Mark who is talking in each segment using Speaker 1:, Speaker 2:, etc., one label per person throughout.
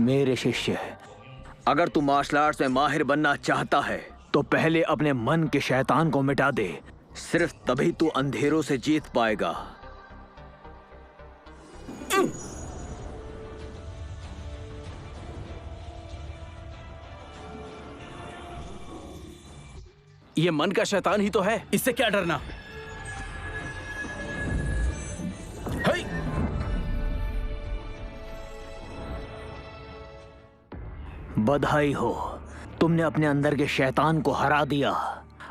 Speaker 1: मेरे शिष्य, अगर तू मार्शल आर्ट्स में माहिर बनना चाहता है तो पहले अपने मन के शैतान को मिटा दे। सिर्फ तभी तू अंधेरों से जीत पाएगा।
Speaker 2: ये मन का शैतान ही तो है, इससे क्या डरना। हे!
Speaker 1: बधाई हो, तुमने अपने अंदर के शैतान को हरा दिया।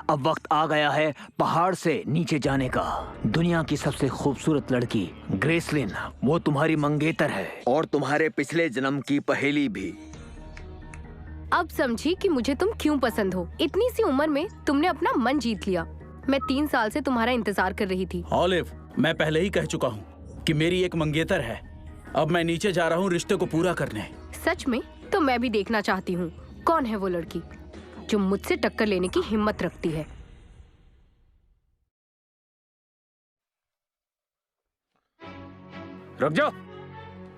Speaker 1: अब वक्त आ गया है पहाड़ से नीचे जाने का। दुनिया की सबसे खूबसूरत लड़की ग्रेसलिन, वो तुम्हारी मंगेतर है और तुम्हारे पिछले जन्म की पहेली भी।
Speaker 3: अब समझी कि मुझे तुम क्यों पसंद हो। इतनी सी उम्र में तुमने अपना मन जीत लिया। मैं 3 साल से तुम्हारा इंतजार कर रही थी।
Speaker 2: ऑलिव, मैं पहले ही कह चुका हूँ कि मेरी एक मंगेतर है। अब मैं नीचे जा रहा हूँ रिश्ते को पूरा करने।
Speaker 3: सच में? तो मैं भी देखना चाहती हूँ कौन है वो लड़की जो मुझसे टक्कर लेने की हिम्मत रखती है।
Speaker 1: रुक जाओ,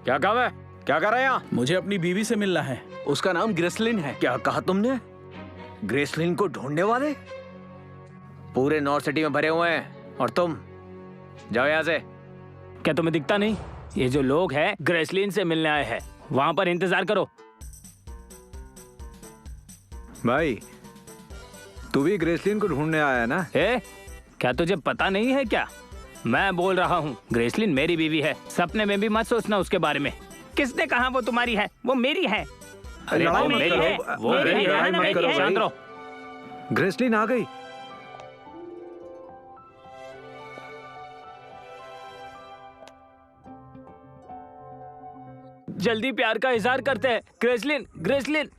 Speaker 1: क्या काम है? क्या कर रहे हैं यहाँ?
Speaker 2: मुझे अपनी बीवी से मिलना है। उसका नाम ग्रेसलिन है।
Speaker 1: क्या कहा तुमने? ग्रेसलिन को ढूंढने वाले पूरे नॉर्थ सिटी में भरे हुए हैं और तुम जाओ यहाँ से।
Speaker 4: क्या तुम्हें दिखता नहीं? ये जो लोग हैं ग्रेसलिन से मिलने आए हैं। वहां पर इंतजार करो।
Speaker 5: भाई, तू भी ग्रेसलिन को ढूंढने आया ना?
Speaker 4: क्या तुझे पता नहीं है क्या? मैं बोल रहा हूँ, ग्रेसलिन मेरी बीवी है। सपने में भी मत सोचना उसके बारे में। किसने कहा वो तुम्हारी है? वो मेरी है। अरे वो मेरी है, वो मेरी है, मेरी है। शांत रहो।
Speaker 5: ग्रेसलिन आ गई।
Speaker 4: जल्दी प्यार का इजहार करते हैं। ग्रेसलिन, ग्रेसलिन।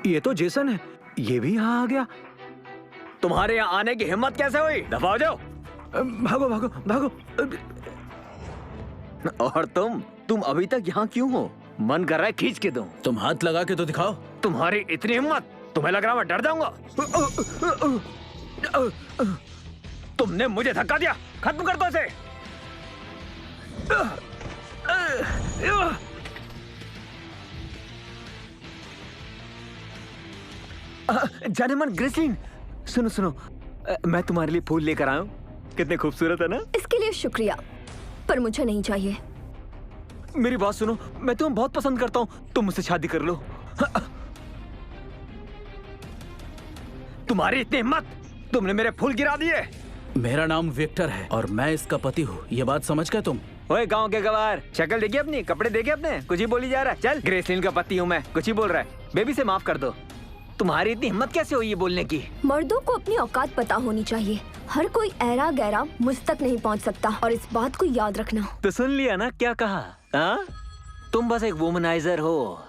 Speaker 5: ये तो जेसन है, ये भी यहाँ आ गया।
Speaker 1: तुम्हारे यहाँ आने की हिम्मत कैसे हुई? दफा हो जाओ।
Speaker 5: भागो भागो भागो।
Speaker 1: और तुम अभी तक यहाँ क्यों हो? मन कर रहा है खींच के दूं।
Speaker 2: तुम हाथ लगा के तो दिखाओ।
Speaker 1: तुम्हारी इतनी हिम्मत, तुम्हें लग रहा मैं डर जाऊंगा? तुमने मुझे धक्का दिया, खत्म कर दो इसे। जाने मन ग्रेसलिन, सुनो सुनो, मैं तुम्हारे लिए फूल लेकर आया हूँ। कितने खूबसूरत है ना?
Speaker 6: इसके लिए शुक्रिया, पर मुझे नहीं चाहिए।
Speaker 1: मेरी बात सुनो, मैं तुम्हें बहुत पसंद करता हूँ, तुम मुझसे शादी कर लो। तुम्हारी इतनी हिम्मत, तुमने मेरे फूल गिरा दिए।
Speaker 2: मेरा नाम विक्टर है और मैं इसका पति हूँ, ये बात समझ गए तुम?
Speaker 1: ओए गांव के गवार, शक्ल देखिए अपनी, कपड़े देखे अपने, कुछ ही बोली जा रहा है। चल, ग्रेसलिन का पति हूँ मैं, कुछ ही बोल रहा है। बेबी से माफ कर दो। तुम्हारी इतनी हिम्मत कैसे हुई ये बोलने की?
Speaker 6: मर्दों को अपनी औकात पता होनी चाहिए। हर कोई ऐरा गैरा मुझ तक नहीं पहुंच सकता, और इस बात को याद रखना।
Speaker 1: तो सुन लिया ना क्या कहा? हाँ? तुम बस एक वुमनाइजर हो।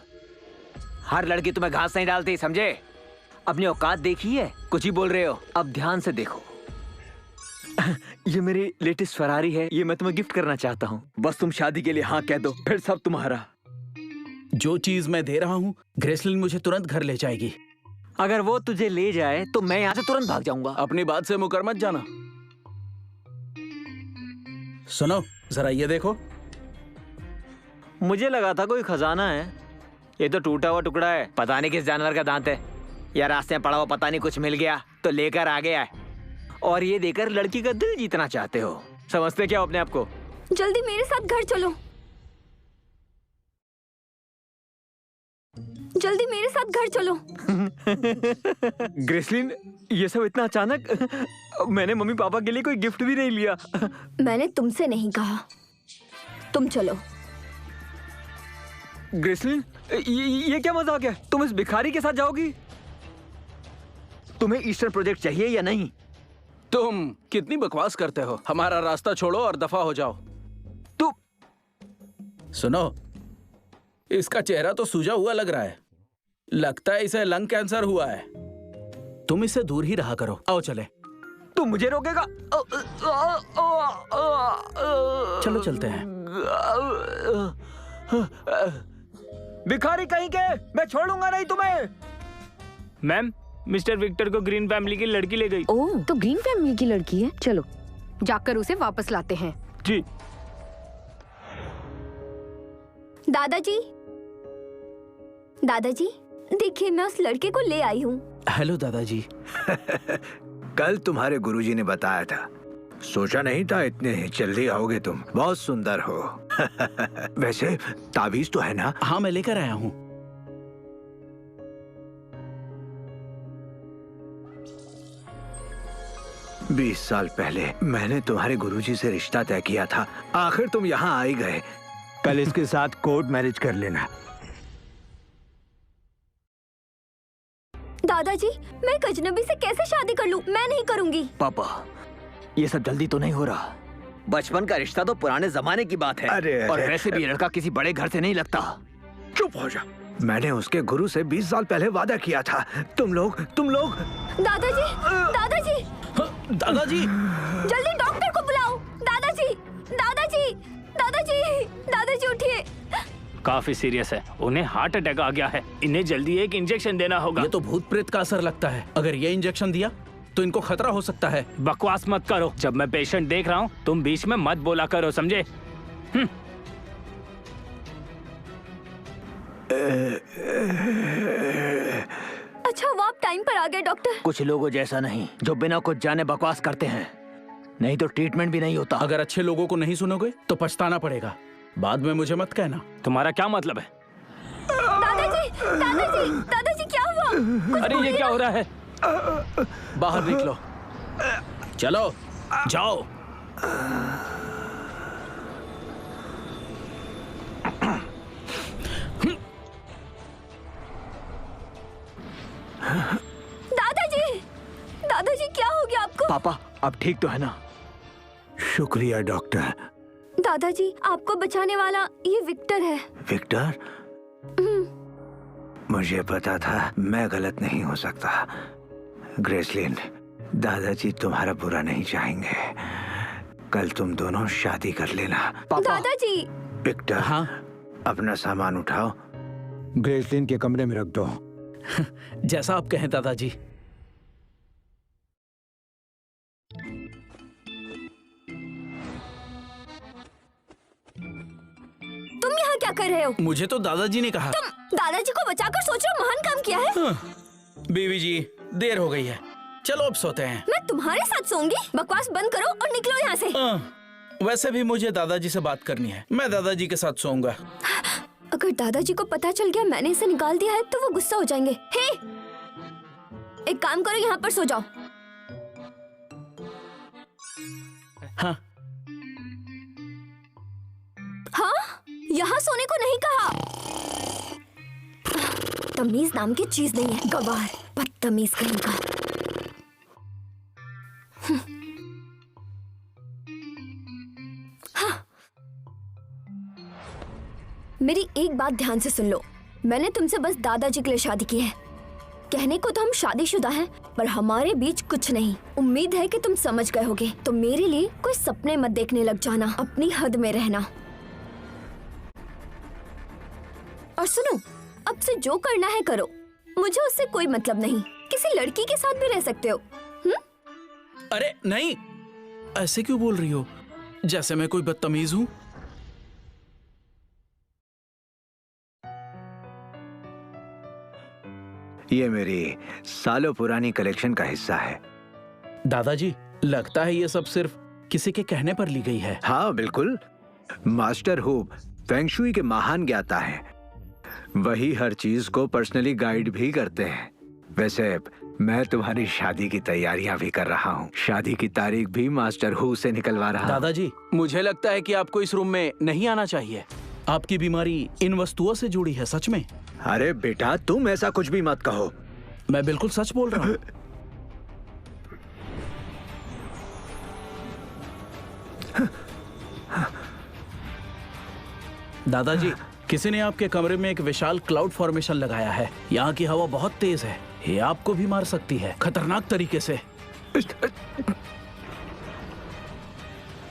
Speaker 1: हर लड़की तुम्हें घास नहीं डालती, समझे? अपनी औकात देखी है, कुछ ही बोल रहे हो। अब ध्यान से देखो। ये मेरी लेटेस्ट फरारी है, ये मैं तुम्हें गिफ्ट करना चाहता हूँ। बस तुम शादी के लिए हाँ कह दो, फिर सब तुम्हारा।
Speaker 2: जो चीज मैं दे रहा हूँ, ग्रेसलिन मुझे तुरंत घर ले जाएगी।
Speaker 1: अगर वो तुझे ले जाए तो मैं यहाँ से तुरंत भाग जाऊंगा।
Speaker 2: अपनी बात से मुकर मत जाना। सुनो, जरा ये देखो।
Speaker 1: मुझे लगा था कोई खजाना है, ये तो टूटा हुआ टुकड़ा है। पता नहीं किस जानवर का दांत है, या रास्ते में पड़ा हुआ पता नहीं कुछ मिल गया तो लेकर आ गया है। और ये देकर लड़की का दिल जीतना चाहते हो, समझते क्या हो अपने आप को?
Speaker 6: जल्दी मेरे साथ घर चलो, जल्दी मेरे साथ घर चलो।
Speaker 1: ग्रेसलिन, ये सब इतना अचानक? मैंने मम्मी पापा के लिए कोई गिफ्ट भी नहीं लिया।
Speaker 6: मैंने तुमसे नहीं कहा, तुम चलो।
Speaker 1: ग्रेसलिन, ये क्या मजाक है? तुम इस भिखारी के साथ जाओगी? तुम्हें ईस्टर्न प्रोजेक्ट चाहिए या नहीं?
Speaker 2: तुम कितनी बकवास करते हो। हमारा रास्ता छोड़ो और दफा हो जाओ।
Speaker 1: तू
Speaker 2: सुनो, इसका चेहरा तो सूजा हुआ लग रहा है, लगता है इसे लंग कैंसर हुआ है। तुम इससे दूर ही रहा करो। आओ चले।
Speaker 1: तू मुझे रोकेगा?
Speaker 2: चलो चलते हैं।
Speaker 1: भिखारी कहीं के, मैं छोड़ूंगा नहीं तुम्हें।
Speaker 4: मैम, मिस्टर विक्टर को ग्रीन फैमिली की लड़की ले गई।
Speaker 7: ओह, तो ग्रीन फैमिली की लड़की है। चलो
Speaker 3: जाकर उसे वापस लाते हैं।
Speaker 4: जी।
Speaker 6: दादाजी, दादाजी देखिए, मैं उस लड़के को ले आई हूँ।
Speaker 2: हेलो दादाजी।
Speaker 5: कल तुम्हारे गुरुजी ने बताया था, सोचा नहीं था इतने जल्दी आओगे तुम। बहुत सुंदर हो। वैसे ताबीज तो है ना?
Speaker 2: हाँ, मैं लेकर आया हूँ।
Speaker 5: बीस साल पहले मैंने तुम्हारे गुरुजी से रिश्ता तय किया था, आखिर तुम यहाँ आ ही गए। कल इसके साथ कोर्ट मैरिज कर लेना।
Speaker 6: दादाजी, मैं एक अजनबी से कैसे शादी कर लूं? मैं नहीं करूंगी।
Speaker 1: पापा, ये सब जल्दी तो नहीं हो रहा। बचपन का रिश्ता तो पुराने जमाने की बात है।
Speaker 5: अरे,
Speaker 1: और वैसे भी ये लड़का किसी बड़े घर से नहीं लगता।
Speaker 5: चुप हो जा। मैंने उसके गुरु से 20 साल पहले वादा किया था। तुम लोग
Speaker 6: दादाजी, दादाजी,
Speaker 2: दादाजी,
Speaker 6: जल्दी डॉक्टर को बुलाओ। दादाजी, दादाजी, दादाजी, दादाजी उठिए।
Speaker 4: काफी सीरियस है, उन्हें हार्ट अटैक आ गया है। इन्हें जल्दी एक इंजेक्शन देना होगा।
Speaker 2: ये तो भूत प्रेत का असर लगता है। अगर ये इंजेक्शन दिया तो इनको खतरा हो सकता है।
Speaker 4: बकवास मत करो। जब मैं पेशेंट देख रहा हूँ तुम बीच में मत बोला करो, समझे?
Speaker 6: अच्छा, वो आप टाइम पर आ गए डॉक्टर।
Speaker 1: कुछ लोगों जैसा नहीं जो बिना कुछ जाने बकवास करते हैं, नहीं तो ट्रीटमेंट भी नहीं होता।
Speaker 2: अगर अच्छे लोगों को नहीं सुनोगे तो पछताना पड़ेगा। बाद में मुझे मत कहना।
Speaker 4: तुम्हारा क्या मतलब है?
Speaker 6: दादाजी, दादाजी, दादाजी क्या हुआ?
Speaker 4: अरे ये क्या हो रहा है?
Speaker 2: बाहर निकलो। चलो, जाओ।
Speaker 6: दादाजी, दादाजी क्या हो गया आपको?
Speaker 1: पापा, अब ठीक तो है ना?
Speaker 5: शुक्रिया डॉक्टर।
Speaker 6: दादाजी, आपको बचाने वाला ये विक्टर है।
Speaker 5: विक्टर? मुझे पता था मैं गलत नहीं हो सकता। ग्रेसलिन, दादाजी तुम्हारा बुरा नहीं चाहेंगे। कल तुम दोनों शादी कर लेना।
Speaker 6: दादाजी।
Speaker 5: विक्टर,
Speaker 2: हाँ,
Speaker 5: अपना सामान उठाओ, ग्रेसलिन के कमरे में रख दो।
Speaker 2: जैसा आप कहें दादाजी।
Speaker 6: तुम यहाँ क्या कर रहे हो?
Speaker 2: मुझे तो दादाजी ने कहा।
Speaker 6: तुम दादाजी को बचाकर सोच रहे हो महान काम किया है।
Speaker 2: बीवी जी, देर हो गई है, चलो अब सोते हैं।
Speaker 6: मैं तुम्हारे साथ सोऊंगी? बकवास बंद करो और निकलो यहाँ से।
Speaker 2: वैसे भी मुझे दादाजी से बात करनी है। मैं दादाजी के साथ सोऊंगा।
Speaker 6: अगर दादाजी को पता चल गया मैंने इसे निकाल दिया है तो वो गुस्सा हो जाएंगे। हे, एक काम करो, यहाँ पर सो जाओ।
Speaker 2: हाँ,
Speaker 6: हाँ, यहाँ सोने को नहीं कहा। तमीज नाम की चीज नहीं है, गवार, बदतमीज कहीं का। हाँ। मेरी एक बात ध्यान से सुन लो। मैंने तुमसे बस दादाजी के लिए शादी की है। कहने को तो हम शादीशुदा हैं, पर हमारे बीच कुछ नहीं। उम्मीद है कि तुम समझ गए होगे। तो मेरे लिए कोई सपने मत देखने लग जाना, अपनी हद में रहना। और सुनो, अब से जो करना है करो, मुझे उससे कोई मतलब नहीं। किसी लड़की के साथ भी रह सकते हो।
Speaker 2: अरे नहीं, ऐसे क्यों बोल रही हो? जैसे मैं कोई बदतमीज हूँ।
Speaker 5: ये मेरी सालों पुरानी कलेक्शन का हिस्सा है।
Speaker 2: दादाजी, लगता है ये सब सिर्फ किसी के कहने पर ली गई है।
Speaker 5: हाँ बिल्कुल, मास्टर हू फेंगशुई के महान ज्ञाता हैं। वही हर चीज को पर्सनली गाइड भी करते हैं। वैसे मैं तुम्हारी शादी की तैयारियां भी कर रहा हूँ। शादी की तारीख भी मास्टर हू से निकलवा रहा हूँ।
Speaker 2: दादाजी, मुझे लगता है कि आपको इस रूम में नहीं आना चाहिए। आपकी बीमारी इन वस्तुओं से जुड़ी है, सच में।
Speaker 5: अरे बेटा, तुम ऐसा कुछ भी मत कहो।
Speaker 2: मैं बिल्कुल सच बोल रहा हूँ। दादाजी, किसी ने आपके कमरे में एक विशाल क्लाउड फॉर्मेशन लगाया है। यहाँ की हवा बहुत तेज है, ये आपको भी मार सकती है, खतरनाक तरीके से।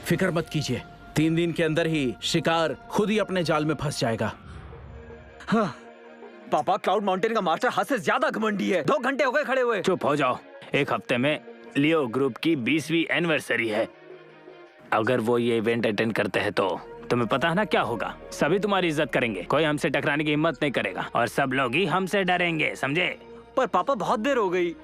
Speaker 2: फिक्र मत कीजिए, 3 दिन के अंदर ही शिकार खुद ही अपने जाल में फंस जाएगा।
Speaker 1: हाँ, पापा क्लाउड माउंटेन का मास्टर हद से ज्यादा घमंडी है। 2 घंटे हो गए खड़े हुए।
Speaker 4: चुप हो जाओ। एक हफ्ते में लियो ग्रुप की 20वीं एनिवर्सरी है। अगर वो ये इवेंट अटेंड करते हैं तो तुम्हें पता है ना क्या होगा? सभी तुम्हारी इज्जत करेंगे, कोई हमसे टकराने की हिम्मत नहीं करेगा और सब लोग ही हमसे डरेंगे, समझे?
Speaker 1: पर पापा बहुत देर हो गई।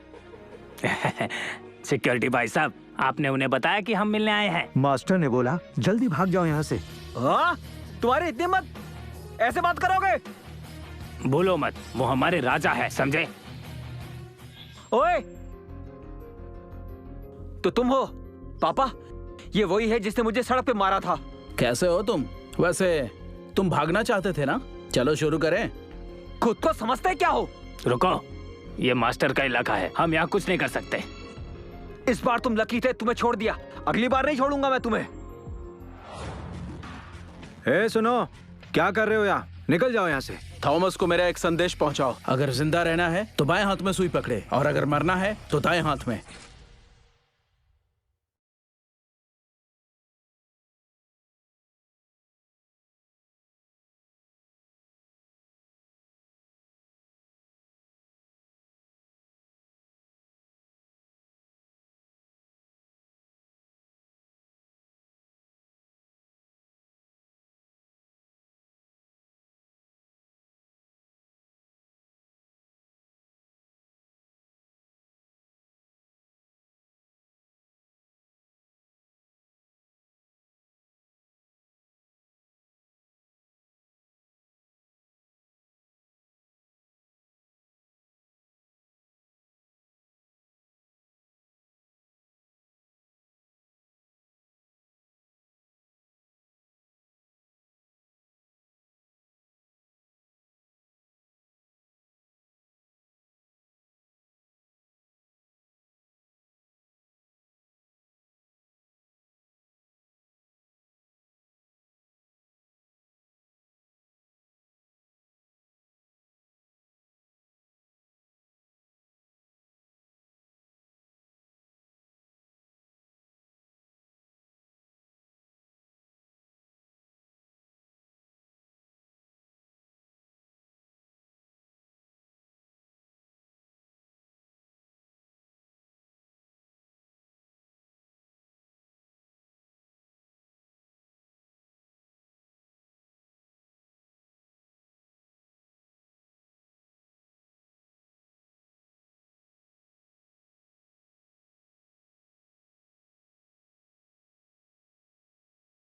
Speaker 4: सिक्योरिटी भाई साहब, आपने उन्हें बताया कि हम मिलने आए हैं।
Speaker 8: मास्टर ने बोला जल्दी भाग जाओ यहाँ से।
Speaker 1: हाँ? तुम्हारी इतनी मत ऐसे बात करोगे?
Speaker 4: भूलो मत, वो हमारे राजा है, समझे?
Speaker 1: ओए, तो तुम हो पापा? ये वही है जिसने मुझे सड़क पे मारा था।
Speaker 2: कैसे हो तुम? वैसे तुम भागना चाहते थे ना? चलो शुरू करें।
Speaker 1: खुद को समझते क्या हो?
Speaker 4: रुको, ये मास्टर का इलाका है, हम यहाँ कुछ नहीं कर सकते।
Speaker 1: इस बार तुम लकी थे, तुम्हें छोड़ दिया, अगली बार नहीं छोड़ूंगा मैं तुम्हें।
Speaker 5: ए सुनो, क्या कर रहे हो यहाँ? निकल जाओ यहाँ से।
Speaker 2: थॉमस को मेरा एक संदेश पहुंचाओ। अगर जिंदा रहना है तो बाएं हाथ में सुई पकड़े और अगर मरना है तो दाएं हाथ में।